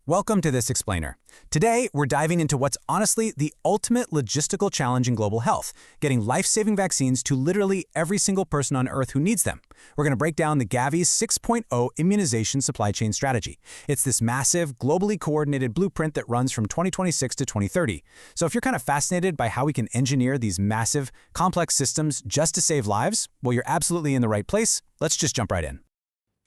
Welcome to this explainer. Today, we're diving into what's honestly the ultimate logistical challenge in global health, getting life-saving vaccines to literally every single person on Earth who needs them. We're going to break down the Gavi 6.0 immunization supply chain strategy. It's this massive, globally coordinated blueprint that runs from 2026 to 2030. So if you're kind of fascinated by how we can engineer these massive, complex systems just to save lives, well, you're absolutely in the right place. Let's just jump right in.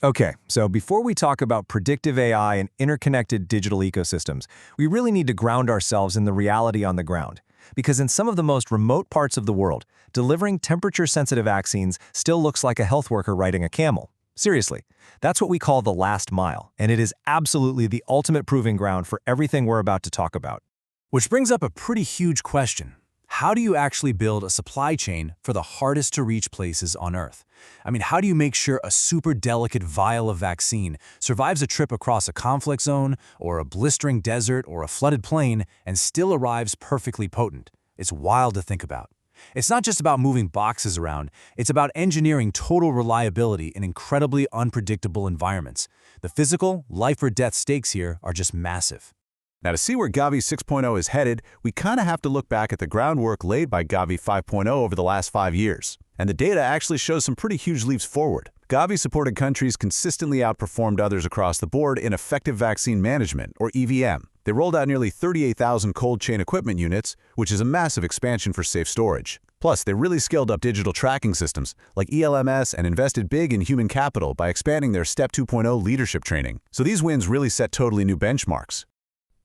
Okay, so before we talk about predictive AI and interconnected digital ecosystems, we really need to ground ourselves in the reality on the ground. Because in some of the most remote parts of the world, delivering temperature-sensitive vaccines still looks like a health worker riding a camel. Seriously, that's what we call the last mile, and it is absolutely the ultimate proving ground for everything we're about to talk about. Which brings up a pretty huge question. How do you actually build a supply chain for the hardest-to-reach places on Earth? I mean, how do you make sure a super delicate vial of vaccine survives a trip across a conflict zone, or a blistering desert, or a flooded plain, and still arrives perfectly potent? It's wild to think about. It's not just about moving boxes around, it's about engineering total reliability in incredibly unpredictable environments. The physical, life-or-death stakes here are just massive. Now, to see where Gavi 6.0 is headed, we kind of have to look back at the groundwork laid by Gavi 5.0 over the last 5 years. And the data actually shows some pretty huge leaps forward. Gavi-supported countries consistently outperformed others across the board in effective vaccine management, or EVM. They rolled out nearly 38,000 cold chain equipment units, which is a massive expansion for safe storage. Plus, they really scaled up digital tracking systems like ELMS and invested big in human capital by expanding their Step 2.0 leadership training. So these wins really set totally new benchmarks.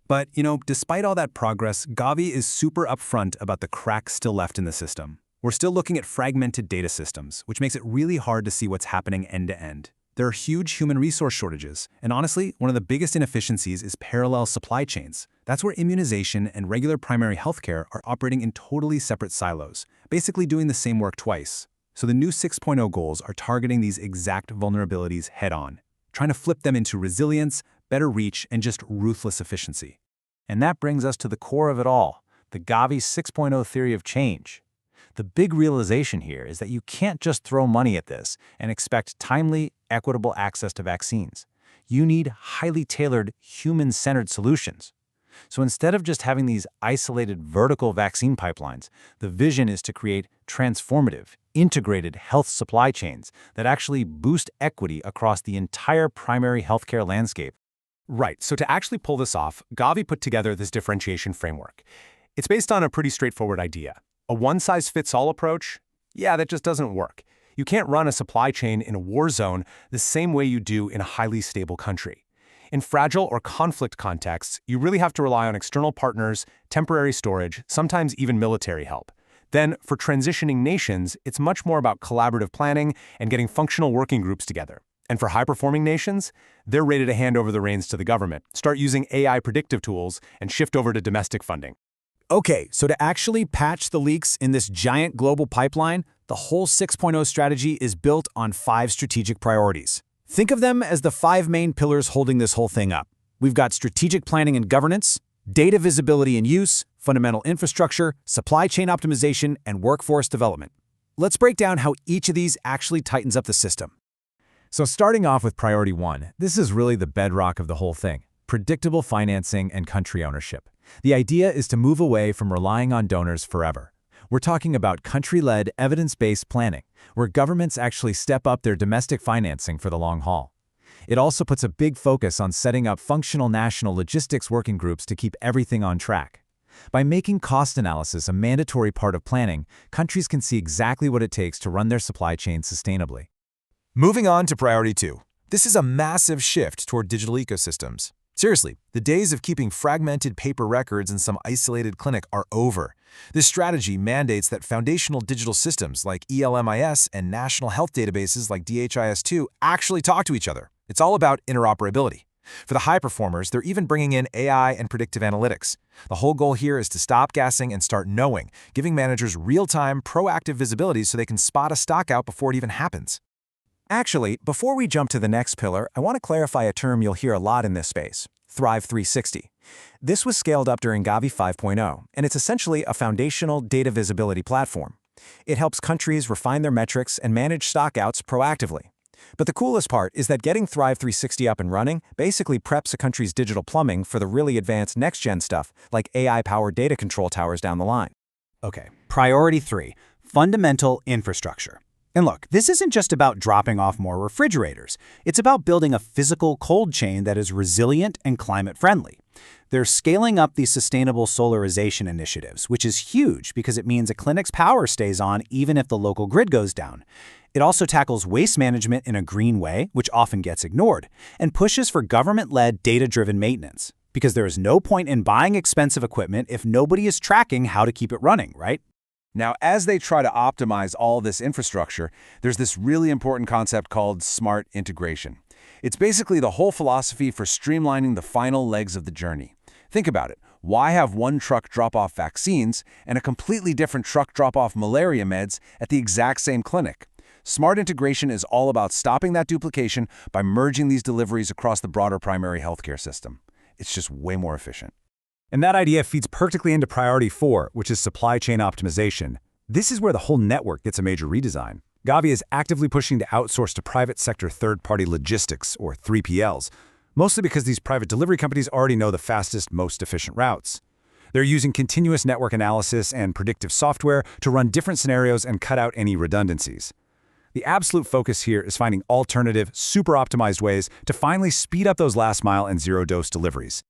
But, despite all that progress, Gavi is super upfront about the cracks still left in the system. We're still looking at fragmented data systems, which makes it really hard to see what's happening end-to-end. There are huge human resource shortages, and honestly, one of the biggest inefficiencies is parallel supply chains. That's where immunization and regular primary healthcare are operating in totally separate silos, basically doing the same work twice. So the new 6.0 goals are targeting these exact vulnerabilities head-on, trying to flip them into resilience, better reach, and just ruthless efficiency. And that brings us to the core of it all, the Gavi 6.0 theory of change. The big realization here is that you can't just throw money at this and expect timely, equitable access to vaccines. You need highly tailored, human-centered solutions. So instead of just having these isolated vertical vaccine pipelines, the vision is to create transformative, integrated health supply chains that actually boost equity across the entire primary healthcare landscape. Right, so to actually pull this off, Gavi put together this differentiation framework. It's based on a pretty straightforward idea. A one-size-fits-all approach? Yeah, that just doesn't work. You can't run a supply chain in a war zone the same way you do in a highly stable country. In fragile or conflict contexts, you really have to rely on external partners, temporary storage, sometimes even military help. Then, for transitioning nations, it's much more about collaborative planning and getting functional working groups together. And for high-performing nations, they're ready to hand over the reins to the government, start using AI predictive tools, and shift over to domestic funding. Okay, so to actually patch the leaks in this giant global pipeline, the whole 6.0 strategy is built on 5 strategic priorities. Think of them as the 5 main pillars holding this whole thing up. We've got strategic planning and governance, data visibility and use, fundamental infrastructure, supply chain optimization, and workforce development. Let's break down how each of these actually tightens up the system. So starting off with priority 1, this is really the bedrock of the whole thing: predictable financing and country ownership. The idea is to move away from relying on donors forever. We're talking about country-led, evidence-based planning, where governments actually step up their domestic financing for the long haul. It also puts a big focus on setting up functional national logistics working groups to keep everything on track. By making cost analysis a mandatory part of planning, countries can see exactly what it takes to run their supply chain sustainably. Moving on to priority 2. This is a massive shift toward digital ecosystems. Seriously, the days of keeping fragmented paper records in some isolated clinic are over. This strategy mandates that foundational digital systems like ELMIS and national health databases like DHIS2 actually talk to each other. It's all about interoperability. For the high performers, they're even bringing in AI and predictive analytics. The whole goal here is to stop guessing and start knowing, giving managers real-time, proactive visibility so they can spot a stockout before it even happens. Actually, before we jump to the next pillar, I want to clarify a term you'll hear a lot in this space: Thrive 360. This was scaled up during Gavi 5.0, and it's essentially a foundational data visibility platform. It helps countries refine their metrics and manage stockouts proactively. But the coolest part is that getting Thrive 360 up and running basically preps a country's digital plumbing for the really advanced next-gen stuff, like AI-powered data control towers down the line. Okay, priority 3, fundamental infrastructure. And look, this isn't just about dropping off more refrigerators. It's about building a physical cold chain that is resilient and climate-friendly. They're scaling up these sustainable solarization initiatives, which is huge because it means a clinic's power stays on even if the local grid goes down. It also tackles waste management in a green way, which often gets ignored, and pushes for government-led data-driven maintenance. Because there is no point in buying expensive equipment if nobody is tracking how to keep it running, right? Now, as they try to optimize all this infrastructure, there's this really important concept called smart integration. It's basically the whole philosophy for streamlining the final legs of the journey. Think about it. Why have one truck drop off vaccines and a completely different truck drop off malaria meds at the exact same clinic? Smart integration is all about stopping that duplication by merging these deliveries across the broader primary healthcare system. It's just way more efficient. And that idea feeds perfectly into priority 4, which is supply chain optimization. This is where the whole network gets a major redesign. Gavi is actively pushing to outsource to private sector third-party logistics, or 3PLs, mostly because these private delivery companies already know the fastest, most efficient routes. They're using continuous network analysis and predictive software to run different scenarios and cut out any redundancies. The absolute focus here is finding alternative, super optimized ways to finally speed up those last-mile and zero-dose deliveries.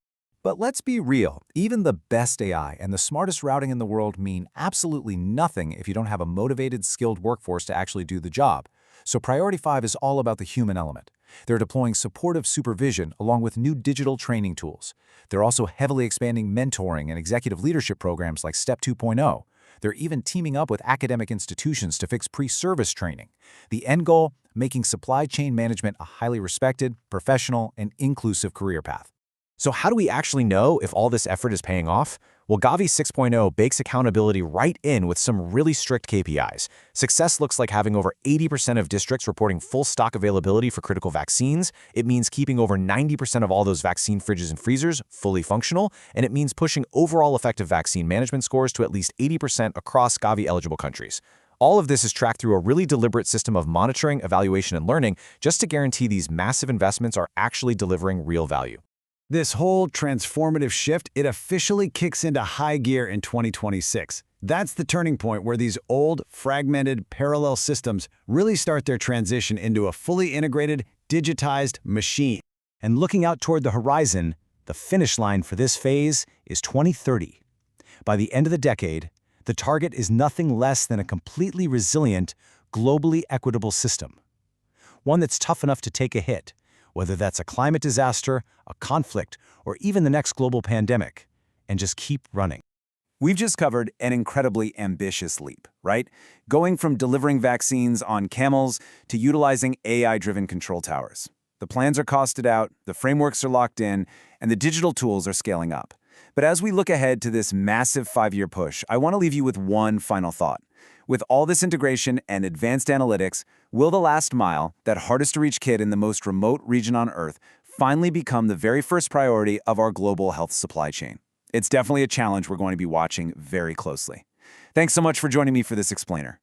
But let's be real, even the best AI and the smartest routing in the world mean absolutely nothing if you don't have a motivated, skilled workforce to actually do the job. So priority 5 is all about the human element. They're deploying supportive supervision along with new digital training tools. They're also heavily expanding mentoring and executive leadership programs like Step 2.0. They're even teaming up with academic institutions to fix pre-service training. The end goal, making supply chain management a highly respected, professional, and inclusive career path. So how do we actually know if all this effort is paying off? Well, Gavi 6.0 bakes accountability right in with some really strict KPIs. Success looks like having over 80% of districts reporting full stock availability for critical vaccines. It means keeping over 90% of all those vaccine fridges and freezers fully functional. And it means pushing overall effective vaccine management scores to at least 80% across Gavi-eligible countries. All of this is tracked through a really deliberate system of monitoring, evaluation, and learning just to guarantee these massive investments are actually delivering real value. This whole transformative shift, it officially kicks into high gear in 2026. That's the turning point where these old, fragmented, parallel systems really start their transition into a fully integrated, digitized machine. And looking out toward the horizon, the finish line for this phase is 2030. By the end of the decade, the target is nothing less than a completely resilient, globally equitable system. One that's tough enough to take a hit, whether that's a climate disaster, a conflict, or even the next global pandemic, and just keep running. We've just covered an incredibly ambitious leap, right? Going from delivering vaccines on camels to utilizing AI-driven control towers. The plans are costed out, the frameworks are locked in, and the digital tools are scaling up. But as we look ahead to this massive 5-year push, I want to leave you with one final thought. With all this integration and advanced analytics, will the last mile, that hardest-to-reach kid in the most remote region on Earth, finally become the very first priority of our global health supply chain? It's definitely a challenge we're going to be watching very closely. Thanks so much for joining me for this explainer.